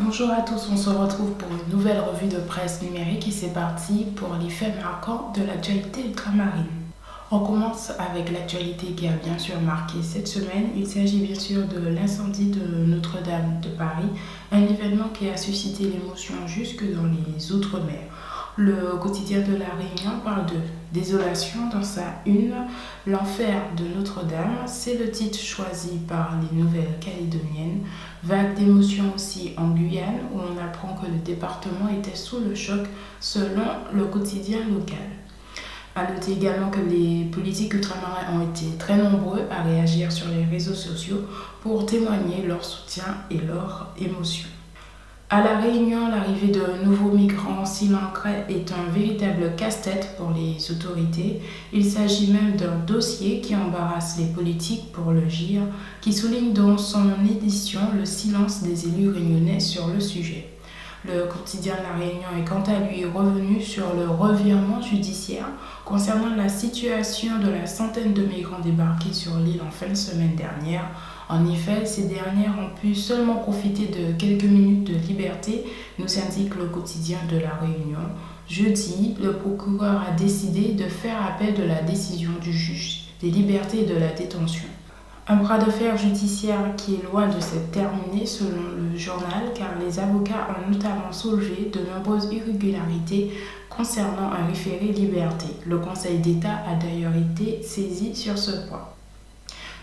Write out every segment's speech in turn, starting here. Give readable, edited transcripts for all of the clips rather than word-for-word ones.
Bonjour à tous, on se retrouve pour une nouvelle revue de presse numérique et c'est parti pour les faits marquants de l'actualité ultramarine. On commence avec l'actualité qui a bien sûr marqué cette semaine. Il s'agit bien sûr de l'incendie de Notre-Dame de Paris, un événement qui a suscité l'émotion jusque dans les Outre-mer. Le quotidien de La Réunion parle de désolation dans sa une. L'enfer de Notre-Dame, c'est le titre choisi par les Nouvelles-Calédoniennes. Vague d'émotions aussi en Guyane, où on apprend que le département était sous le choc selon le quotidien local. À noter également que les politiques ultramarins ont été très nombreux à réagir sur les réseaux sociaux pour témoigner leur soutien et leur émotion. À La Réunion, l'arrivée de nouveaux migrants s'y l'ancrait est un véritable casse-tête pour les autorités. Il s'agit même d'un dossier qui embarrasse les politiques pour le GIR, qui souligne dans son édition le silence des élus réunionnais sur le sujet. Le quotidien de La Réunion est quant à lui revenu sur le revirement judiciaire concernant la situation de la centaine de migrants débarqués sur l'île en fin de semaine dernière. En effet, ces dernières ont pu seulement profiter de quelques minutes de liberté, nous indique le quotidien de La Réunion. Jeudi, le procureur a décidé de faire appel de la décision du juge des libertés et de la détention. Un bras de fer judiciaire qui est loin de s'être terminé selon le journal, car les avocats ont notamment soulevé de nombreuses irrégularités concernant un référé liberté. Le Conseil d'État a d'ailleurs été saisi sur ce point.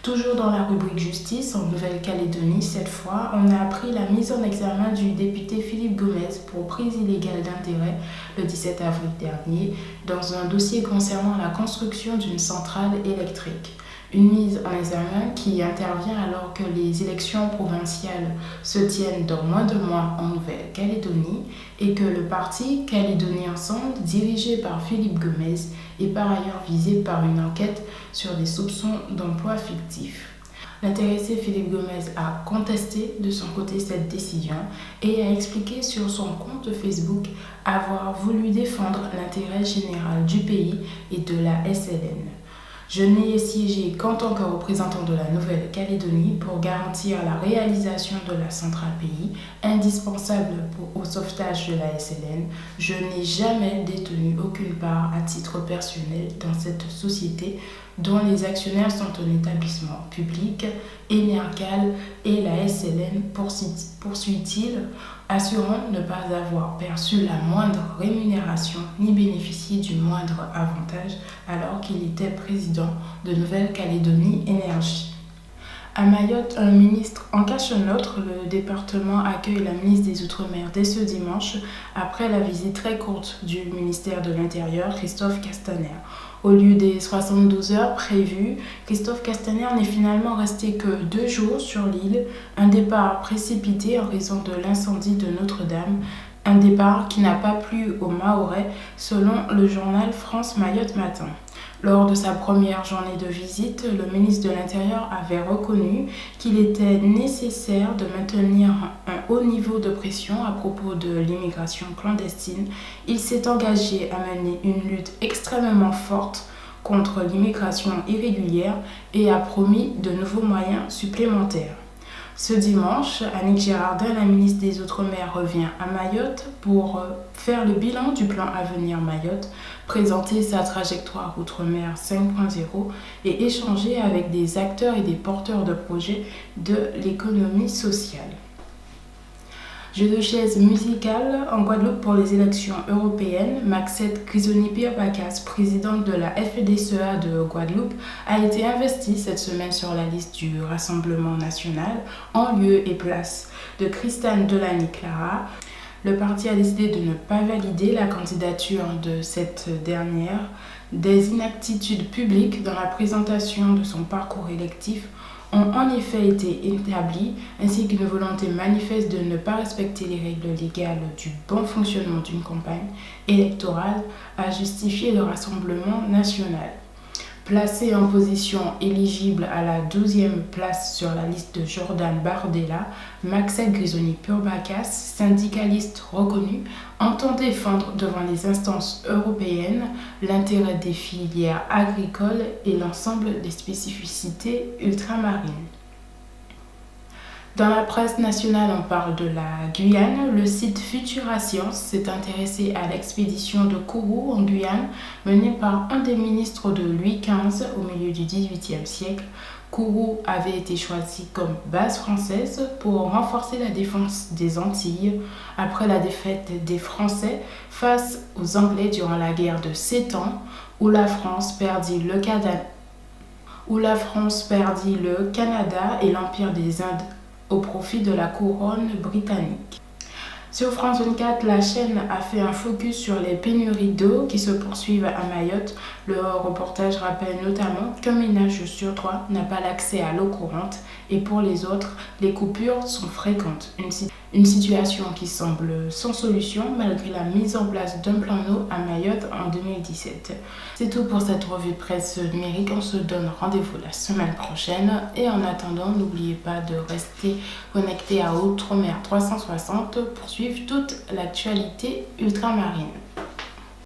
Toujours dans la rubrique justice, en Nouvelle-Calédonie, cette fois, on a appris la mise en examen du député Philippe Gomez pour prise illégale d'intérêt le 17 avril dernier dans un dossier concernant la construction d'une centrale électrique. Une mise en examen qui intervient alors que les élections provinciales se tiennent dans moins de mois en Nouvelle-Calédonie et que le parti Calédonie Ensemble, dirigé par Philippe Gomez, est par ailleurs visé par une enquête sur des soupçons d'emploi fictif. L'intéressé Philippe Gomez a contesté de son côté cette décision et a expliqué sur son compte Facebook avoir voulu défendre l'intérêt général du pays et de la SLN. Je n'ai siégé qu'en tant que représentant de la Nouvelle-Calédonie pour garantir la réalisation de la centrale pays, indispensable au sauvetage de la SLN. Je n'ai jamais détenu aucune part à titre personnel dans cette société dont les actionnaires sont un établissement public, Énergal et la SLN, poursuit-il, assurant ne pas avoir perçu la moindre rémunération ni bénéficié du moindre avantage alors qu'il était président de Nouvelle-Calédonie Énergie. À Mayotte, un ministre en cache un autre. Le département accueille la ministre des Outre-mer dès ce dimanche, après la visite très courte du ministère de l'Intérieur, Christophe Castaner. Au lieu des 72 heures prévues, Christophe Castaner n'est finalement resté que 2 jours sur l'île, un départ précipité en raison de l'incendie de Notre-Dame, un départ qui n'a pas plu aux Mahorais, selon le journal France Mayotte Matin. Lors de sa première journée de visite, le ministre de l'Intérieur avait reconnu qu'il était nécessaire de maintenir un haut niveau de pression à propos de l'immigration clandestine. Il s'est engagé à mener une lutte extrêmement forte contre l'immigration irrégulière et a promis de nouveaux moyens supplémentaires. Ce dimanche, Annick Girardin, la ministre des Outre-mer, revient à Mayotte pour faire le bilan du plan Avenir Mayotte, présenter sa trajectoire Outre-mer 5.0 et échanger avec des acteurs et des porteurs de projets de l'économie sociale. Jeu de chaise musicale en Guadeloupe pour les élections européennes. Maxette Grisoni-Pierre-Bacas, présidente de la FDSEA de Guadeloupe, a été investie cette semaine sur la liste du Rassemblement national en lieu et place de Christane Delany-Clara. Le parti a décidé de ne pas valider la candidature de cette dernière. Des inaptitudes publiques dans la présentation de son parcours électif ont en effet été établies, ainsi qu'une volonté manifeste de ne pas respecter les règles légales du bon fonctionnement d'une campagne électorale, a justifié le Rassemblement national. Placé en position éligible à la 12e place sur la liste de Jordan Bardella, Maxette Grisoni-Pierre-Bacas, syndicaliste reconnu, entend défendre devant les instances européennes l'intérêt des filières agricoles et l'ensemble des spécificités ultramarines. Dans la presse nationale, on parle de la Guyane. Le site Futura Science s'est intéressé à l'expédition de Kourou en Guyane, menée par un des ministres de Louis XV au milieu du XVIIIe siècle. Kourou avait été choisi comme base française pour renforcer la défense des Antilles après la défaite des Français face aux Anglais durant la guerre de 7 ans, où la France perdit le Canada et l'Empire des Indes au profit de la couronne britannique. Sur France 24, la chaîne a fait un focus sur les pénuries d'eau qui se poursuivent à Mayotte. Le reportage rappelle notamment qu'un ménage sur 3 n'a pas l'accès à l'eau courante et pour les autres, les coupures sont fréquentes. Une situation qui semble sans solution malgré la mise en place d'un plan eau à Mayotte en 2017. C'est tout pour cette revue de presse numérique. On se donne rendez-vous la semaine prochaine et en attendant, n'oubliez pas de rester connecté à Outre-mer 360 pour suivre toute l'actualité ultramarine.